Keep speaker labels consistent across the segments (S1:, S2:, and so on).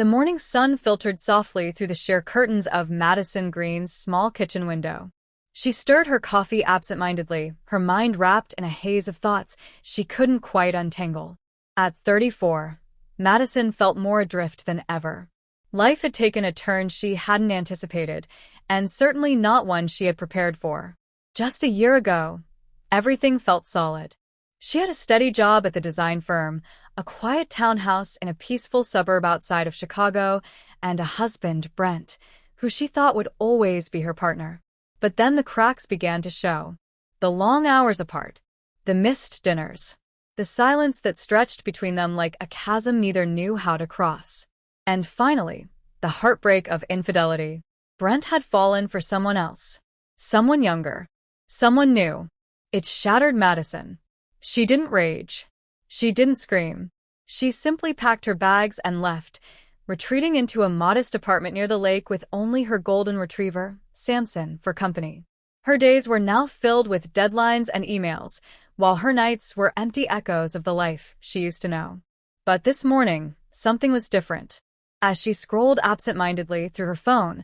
S1: The morning sun filtered softly through the sheer curtains of Madison Green's small kitchen window. She stirred her coffee absent-mindedly, her mind wrapped in a haze of thoughts she couldn't quite untangle. At 34, Madison felt more adrift than ever. Life had taken a turn she hadn't anticipated, and certainly not one she had prepared for. Just a year ago, everything felt solid. She had a steady job at the design firm, a quiet townhouse in a peaceful suburb outside of Chicago, and a husband, Brent, who she thought would always be her partner. But then the cracks began to show. The long hours apart, the missed dinners, the silence that stretched between them like a chasm neither knew how to cross. And finally, the heartbreak of infidelity. Brent had fallen for someone else. Someone younger. Someone new. It shattered Madison. She didn't rage. She didn't scream. She simply packed her bags and left, retreating into a modest apartment near the lake with only her golden retriever, Samson, for company. Her days were now filled with deadlines and emails, while her nights were empty echoes of the life she used to know. But this morning, something was different. As she scrolled absent-mindedly through her phone,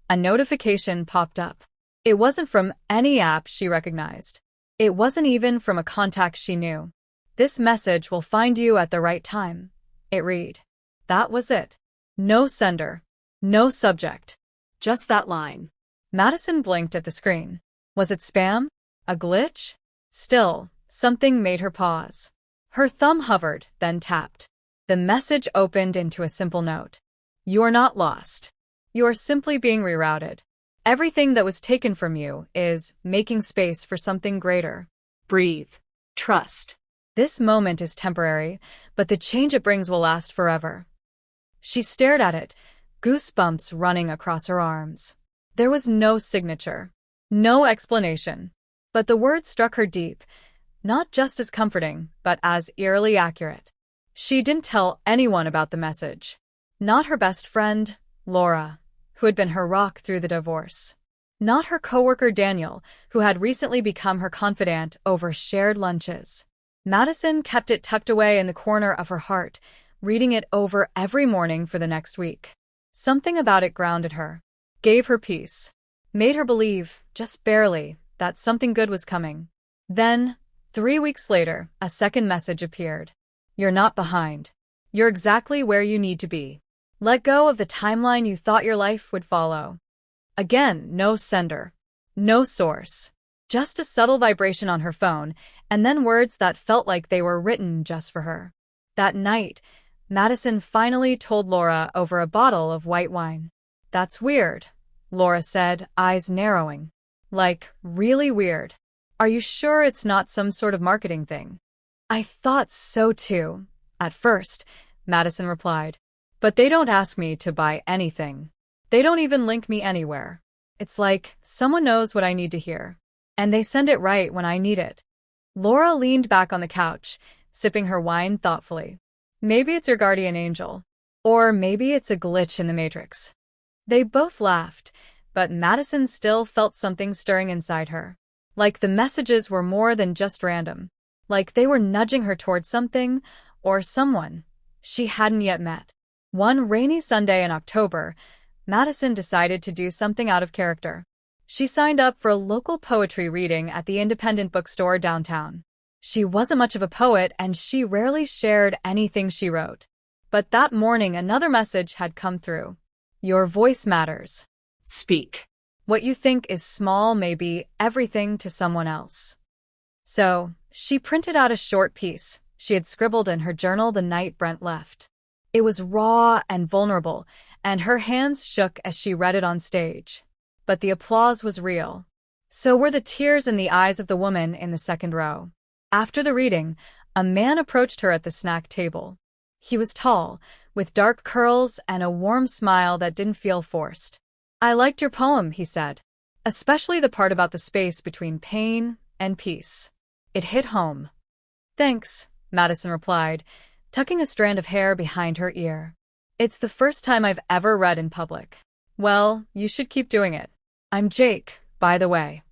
S1: a notification popped up. It wasn't from any app she recognized. It wasn't even from a contact she knew. "This message will find you at the right time," it read. That was it. No sender. No subject. Just that line. Madison blinked at the screen. Was it spam? A glitch? Still, something made her pause. Her thumb hovered, then tapped. The message opened into a simple note. "You are not lost. You are simply being rerouted. Everything that was taken from you is making space for something greater. Breathe. Trust. This moment is temporary, but the change it brings will last forever." She stared at it, goosebumps running across her arms. There was no signature, no explanation. But the words struck her deep, not just as comforting, but as eerily accurate. She didn't tell anyone about the message. Not her best friend, Laura, who had been her rock through the divorce. Not her coworker Daniel, who had recently become her confidant over shared lunches. Madison kept it tucked away in the corner of her heart, reading it over every morning for the next week. Something about it grounded her, gave her peace, made her believe, just barely, that something good was coming. Then, 3 weeks later, a second message appeared. "You're not behind. You're exactly where you need to be. Let go of the timeline you thought your life would follow." Again, no sender, no source. Just a subtle vibration on her phone, and then words that felt like they were written just for her. That night, Madison finally told Laura over a bottle of white wine. "That's weird," Laura said, eyes narrowing. "Like, really weird. Are you sure it's not some sort of marketing thing?" "I thought so too, at first," Madison replied. "But they don't ask me to buy anything. They don't even link me anywhere. It's like someone knows what I need to hear, and they send it right when I need it." Laura leaned back on the couch, sipping her wine thoughtfully. "Maybe it's your guardian angel. Or maybe it's a glitch in the matrix." They both laughed, but Madison still felt something stirring inside her. Like the messages were more than just random. Like they were nudging her towards something, or someone, she hadn't yet met. One rainy Sunday in October, Madison decided to do something out of character. She signed up for a local poetry reading at the independent bookstore downtown. She wasn't much of a poet, and she rarely shared anything she wrote. But that morning another message had come through. "Your voice matters. Speak. What you think is small may be everything to someone else." So, she printed out a short piece she had scribbled in her journal the night Brent left. It was raw and vulnerable, and her hands shook as she read it on stage. But the applause was real. So were the tears in the eyes of the woman in the second row. After the reading, a man approached her at the snack table. He was tall, with dark curls and a warm smile that didn't feel forced. "I liked your poem," he said. "Especially the part about the space between pain and peace. It hit home." "Thanks," Madison replied, tucking a strand of hair behind her ear. "It's the first time I've ever read in public." "Well, you should keep doing it. I'm Jake, by the way."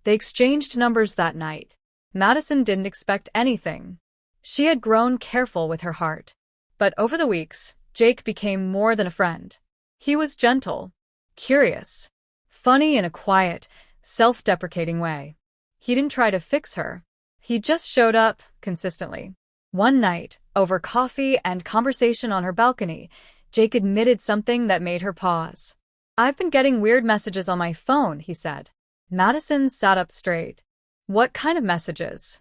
S1: They exchanged numbers that night. Madison didn't expect anything. She had grown careful with her heart. But over the weeks, Jake became more than a friend. He was gentle, curious, funny in a quiet, self-deprecating way. He didn't try to fix her. He just showed up consistently. One night, over coffee and conversation on her balcony, Jake admitted something that made her pause. "I've been getting weird messages on my phone," he said. Madison sat up straight. "What kind of messages?"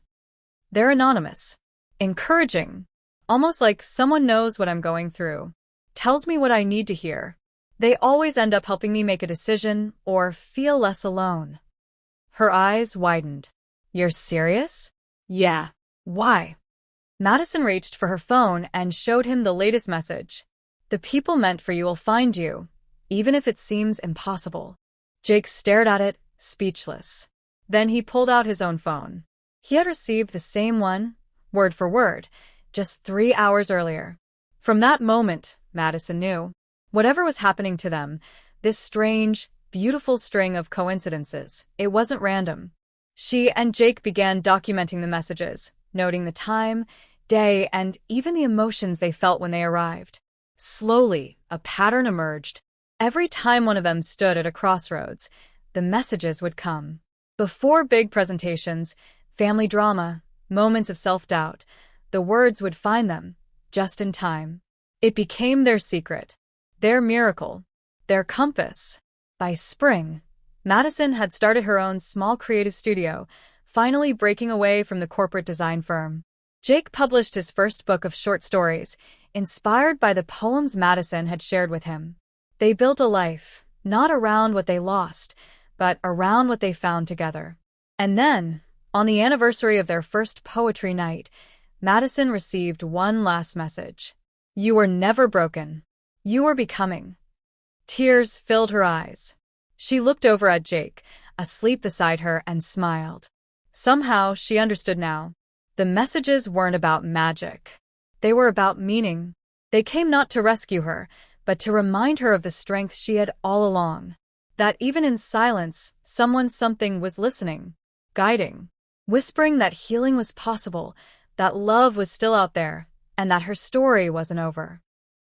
S1: "They're anonymous. Encouraging. Almost like someone knows what I'm going through. Tells me what I need to hear. They always end up helping me make a decision or feel less alone." Her eyes widened. "You're serious?" "Yeah. Why?" Madison reached for her phone and showed him the latest message. "The people meant for you will find you, even if it seems impossible." Jake stared at it, speechless. Then he pulled out his own phone. He had received the same one, word for word, just 3 hours earlier. From that moment, Madison knew. Whatever was happening to them, this strange, beautiful string of coincidences, it wasn't random. She and Jake began documenting the messages, noting the time, day, and even the emotions they felt when they arrived. Slowly, a pattern emerged. Every time one of them stood at a crossroads, the messages would come. Before big presentations, family drama, moments of self-doubt, the words would find them, just in time. It became their secret, their miracle, their compass. By spring, Madison had started her own small creative studio, finally breaking away from the corporate design firm. Jake published his first book of short stories, inspired by the poems Madison had shared with him. They built a life, not around what they lost, but around what they found together. And then, on the anniversary of their first poetry night, Madison received one last message. "You were never broken. You were becoming." Tears filled her eyes. She looked over at Jake, asleep beside her, and smiled. Somehow, she understood now. The messages weren't about magic. They were about meaning. They came not to rescue her, but to remind her of the strength she had all along. That even in silence, something was listening, guiding, whispering that healing was possible, that love was still out there, and that her story wasn't over.